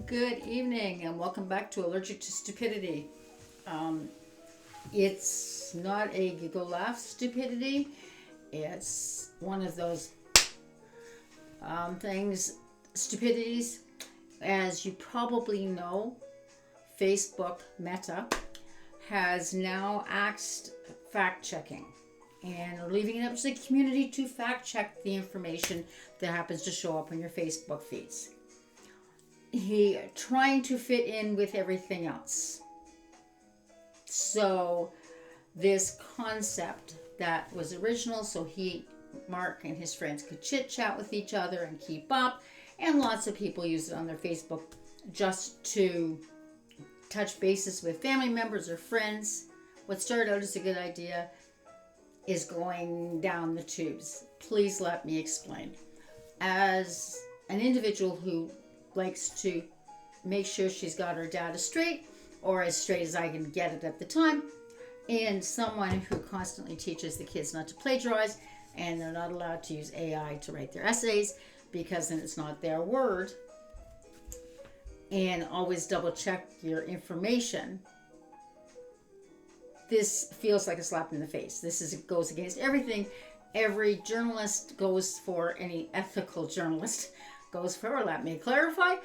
Good evening and welcome back to Allergic to Stupidity. Um, it's not a giggle laugh stupidity. It's one of those things, stupidities. As you probably know, Facebook Meta has now axed fact checking and are leaving it up to the community to fact check the information that happens to show up on your Facebook feeds. He trying to fit in with everything else. So this concept that was original, so Mark and his friends could chit chat with each other and keep up, and lots of people use it on their Facebook just to touch bases with family members or friends. What started out as a good idea is going down the tubes. Please let me explain. As an individual who likes to make sure she's got her data straight, or as straight as I can get it at the time, and someone who constantly teaches the kids not to plagiarize, and they're not allowed to use AI to write their essays because then it's not their word, and always double check your information. This feels like a slap in the face. Goes against everything every journalist goes for, any ethical journalist goes for. Let me clarify,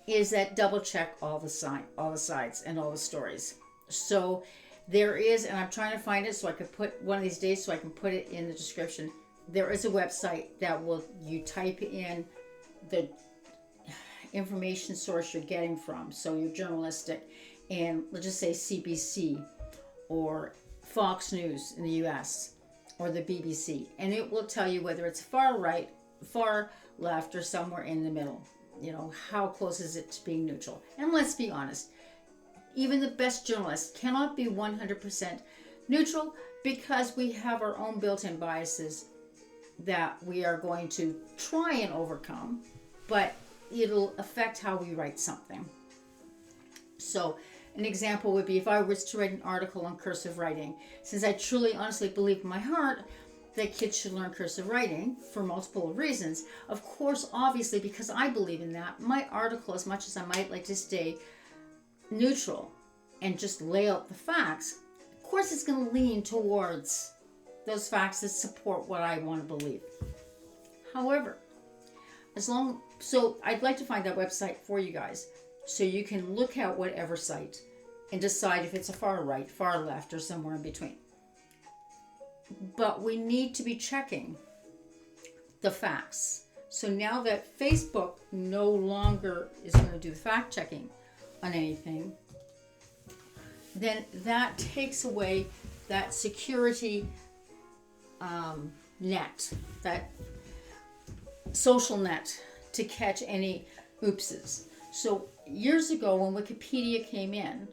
is that double check all the sides and all the stories. So there is, and I'm trying to find it so I could put one of these days so I can put it in the description. There is a website that you type in the information source you're getting from, so you're journalistic, and let's just say CBC or Fox News in the US or the BBC, and it will tell you whether it's far right, far left, or somewhere in the middle. How close is it to being neutral? And let's be honest, even the best journalists cannot be 100% neutral because we have our own built-in biases that we are going to try and overcome, but it'll affect how we write something. So an example would be if I was to write an article on cursive writing, since I truly honestly believe in my heart that kids should learn cursive writing for multiple reasons. Of course, obviously, because I believe in that, my article, as much as I might like to stay neutral and just lay out the facts, of course it's going to lean towards those facts that support what I want to believe. However, so I'd like to find that website for you guys so you can look at whatever site and decide if it's a far right, far left, or somewhere in between. But we need to be checking the facts. So now that Facebook no longer is going to do fact checking on anything, then that takes away that security net, that social net to catch any oopses. So years ago when Wikipedia came in,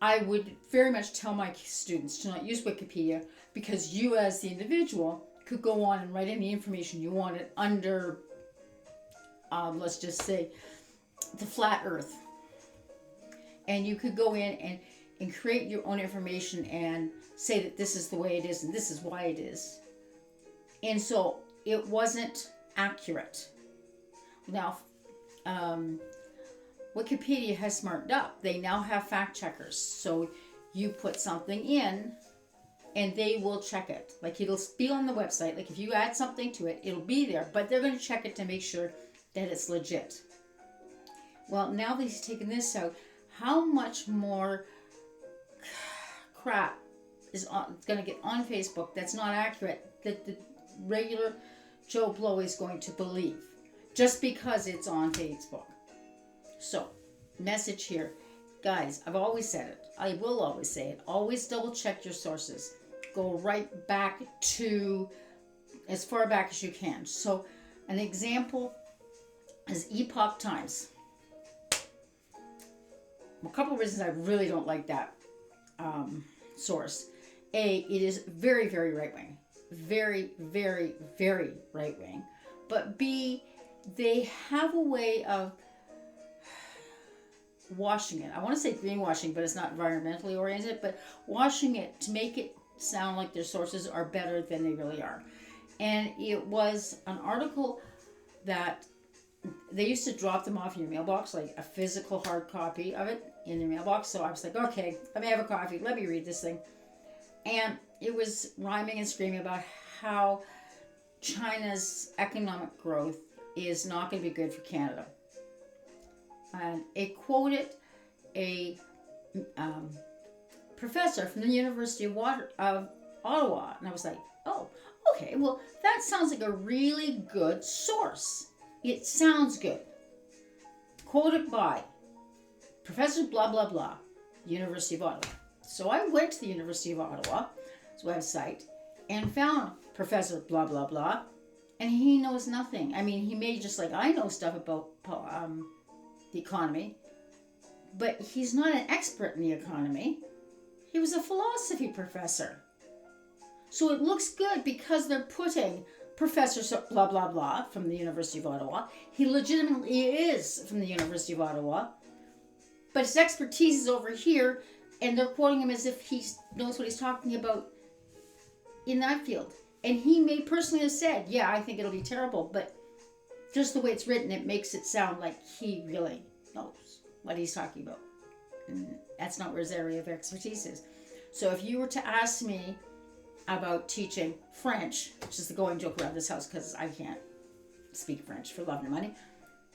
I would very much tell my students to not use Wikipedia because you as the individual could go on and write any information you wanted under, let's just say, the flat earth. And you could go in and create your own information and say that this is the way it is and this is why it is. And so it wasn't accurate. Now, Wikipedia has smartened up. They now have fact checkers. So you put something in and they will check it. Like, it'll be on the website. Like, if you add something to it, it'll be there, but they're going to check it to make sure that it's legit. Well, now that he's taken this out, how much more crap is going to get on Facebook that's not accurate that the regular Joe Blow is going to believe just because it's on Facebook? So, message here. Guys, I've always said it. I will always say it. Always double check your sources. Go right back to as far back as you can. So, an example is Epoch Times. A couple of reasons I really don't like that source. A, it is very, very right-wing. Very, very, very right-wing. But B, they have a way of washing it. I want to say greenwashing, but it's not environmentally oriented, but washing it to make it sound like their sources are better than they really are. And it was an article that they used to drop them off in your mailbox, like a physical hard copy of it in your mailbox. So I was like, okay, let me have a coffee. Let me read this thing. And it was rhyming and screaming about how China's economic growth is not going to be good for Canada. And it quoted a professor from the University of Ottawa. And I was like, oh, okay, well, that sounds like a really good source. It sounds good. Quoted by Professor blah, blah, blah, University of Ottawa. So I went to the University of Ottawa's website and found Professor blah, blah, blah, and he knows nothing. I mean, he may just like I know stuff about the economy, but he's not an expert in the economy. He was a philosophy professor. So it looks good because they're putting Professor blah, blah, blah from the University of Ottawa. He legitimately is from the University of Ottawa, but his expertise is over here, and they're quoting him as if he knows what he's talking about in that field. And he may personally have said, yeah, I think it'll be terrible, but just the way it's written, it makes it sound like he really knows what he's talking about. And that's not where his area of expertise is. So if you were to ask me about teaching French, which is the going joke around this house because I can't speak French for love nor money,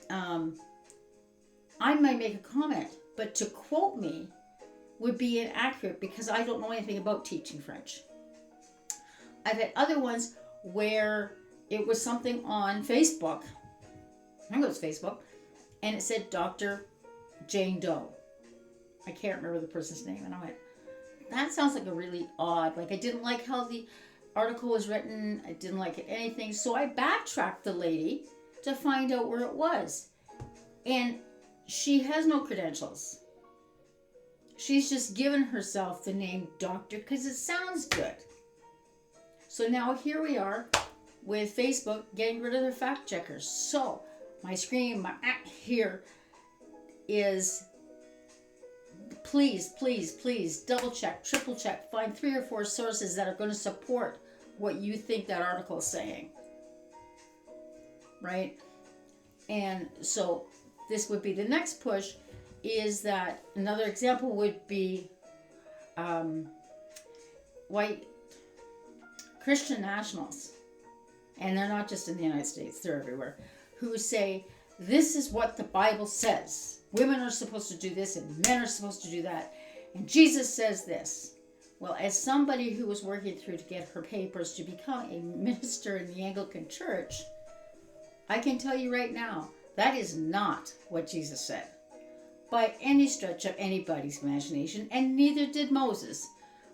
I might make a comment, but to quote me would be inaccurate because I don't know anything about teaching French. I've had other ones where it was something on Facebook, I think it was Facebook, and it said Dr. Jane Doe. I can't remember the person's name, and I went, that sounds like a really odd, like I didn't like how the article was written, I didn't like it anything, so I backtracked the lady to find out where it was. And she has no credentials. She's just given herself the name doctor because it sounds good. So now here we are with Facebook getting rid of their fact checkers. So my screen, here is, please, please, please double check, triple check, find 3 or 4 sources that are going to support what you think that article is saying. Right? And so this would be the next push, is that another example would be white Christian nationals, and they're not just in the United States, they're everywhere, who say, this is what the Bible says. Women are supposed to do this and men are supposed to do that. And Jesus says this. Well, as somebody who was working through to get her papers to become a minister in the Anglican Church, I can tell you right now, that is not what Jesus said by any stretch of anybody's imagination, and neither did Moses.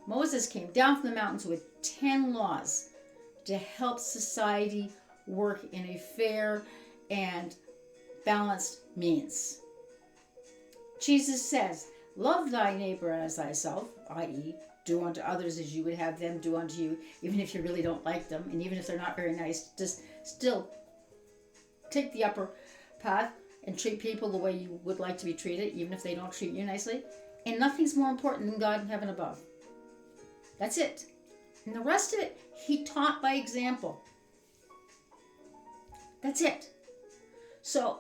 Moses came down from the mountains with 10 laws to help society work in a fair and balanced means. Jesus says, love thy neighbor as thyself, i.e., do unto others as you would have them do unto you, even if you really don't like them, and even if they're not very nice, just still take the upper path and treat people the way you would like to be treated, even if they don't treat you nicely. And nothing's more important than God in heaven above. That's it. And the rest of it, he taught by example. That's it. So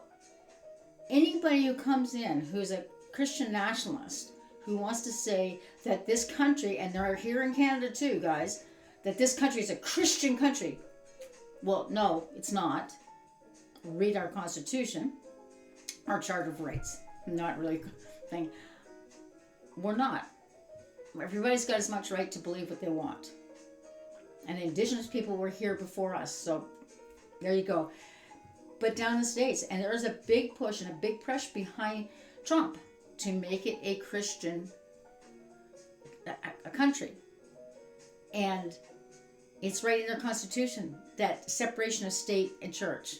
anybody who comes in who's a Christian nationalist, who wants to say that this country, and they're here in Canada too, guys, that this country is a Christian country. Well, no, it's not. Read our Constitution, our Charter of Rights. Not really a thing. We're not. Everybody's got as much right to believe what they want. And Indigenous people were here before us, so there you go. But down in the States, and there's a big push and a big press behind Trump to make it a Christian a country. And it's right in their Constitution, that separation of state and church.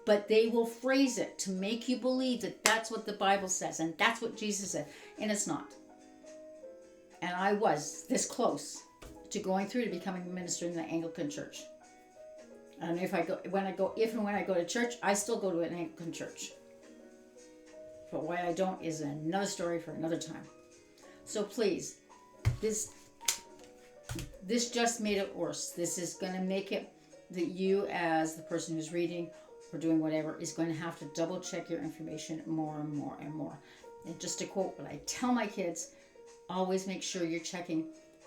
But they will phrase it to make you believe that that's what the Bible says and that's what Jesus said, and it's not. And I was this close to going through to becoming a minister in the Anglican Church. And if and when I go to church, I still go to an Anglican church. But why I don't is another story for another time. So please, this just made it worse. This is going to make it that you, as the person who's reading, or doing whatever is going to have to double check your information more and more and more. And just to quote what I tell my kids, always make sure you're checking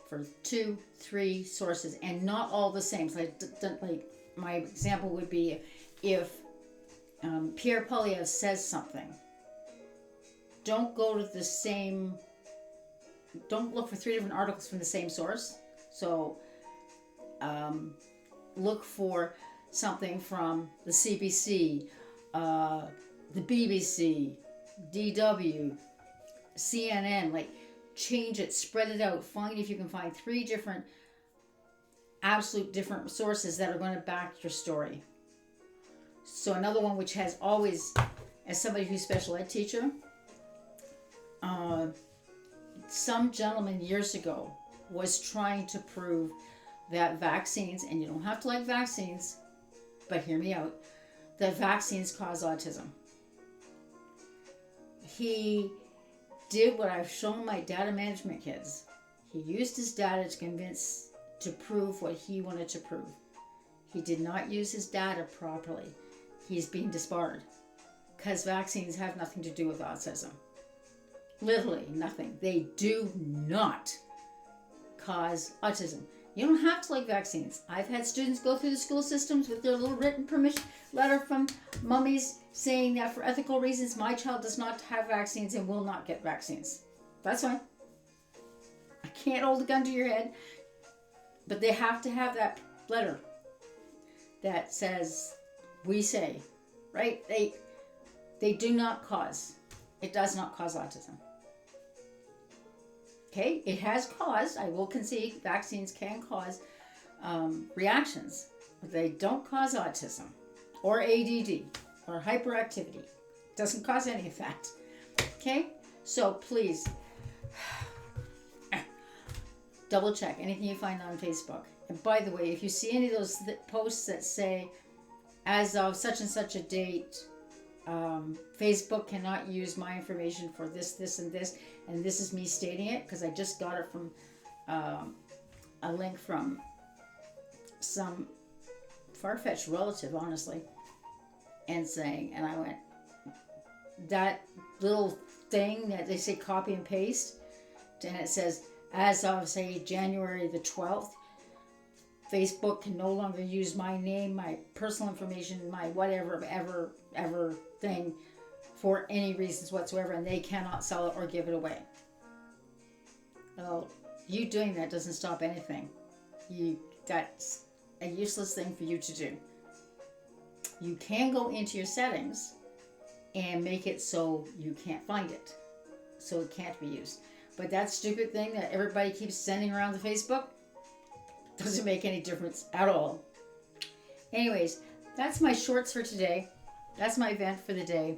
for 2, 3 sources and not all the same. So like my example would be if Pierre Poilievre says something, don't go to the same, don't look for 3 different articles from the same source. So look for something from the CBC, the BBC, DW, CNN, like change it, spread it out, find if you can find 3 different, absolute different sources that are going to back your story. So another one which has always, as somebody who's special ed teacher, some gentleman years ago was trying to prove that vaccines, and you don't have to like vaccines, but hear me out, that vaccines cause autism. He did what I've shown my data management kids. He used his data to prove what he wanted to prove. He did not use his data properly. He's being disbarred because vaccines have nothing to do with autism. Literally nothing. They do not cause autism. You don't have to like vaccines. I've had students go through the school systems with their little written permission letter from mummies saying that for ethical reasons, my child does not have vaccines and will not get vaccines. That's fine. I can't hold a gun to your head, but they have to have that letter that says, we say, right? They do not cause. It does not cause autism. Okay, it has caused, I will concede, vaccines can cause reactions, but they don't cause autism or ADD or hyperactivity. It doesn't cause any of that. Okay, so please double check anything you find on Facebook. And by the way, if you see any of those posts that say, as of such and such a date, Facebook cannot use my information for this, this, and this, and this is me stating it because I just got it from a link from some far-fetched relative, honestly, and saying, and I went, that little thing that they say copy and paste, and it says, as of, say, January the 12th, Facebook can no longer use my name, my personal information, my whatever, ever thing for any reasons whatsoever, and they cannot sell it or give it away. Well, you doing that doesn't stop anything. That's a useless thing for you to do. You can go into your settings and make it so you can't find it, so it can't be used. But that stupid thing that everybody keeps sending around the Facebook doesn't make any difference at all. Anyways, that's my shorts for today. That's my event for the day.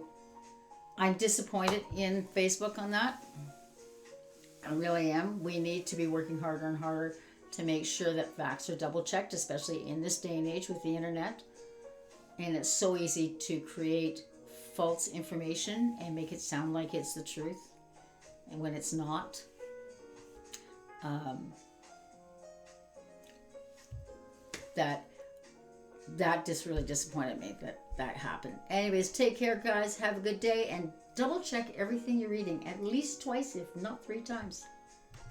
I'm disappointed in Facebook on that. I really am. We need to be working harder and harder to make sure that facts are double checked, especially in this day and age with the internet. And it's so easy to create false information and make it sound like it's the truth, and when it's not. That just really disappointed me that happened. Anyways, take care, guys. Have a good day, and double check everything you're reading at least twice, if not 3 times.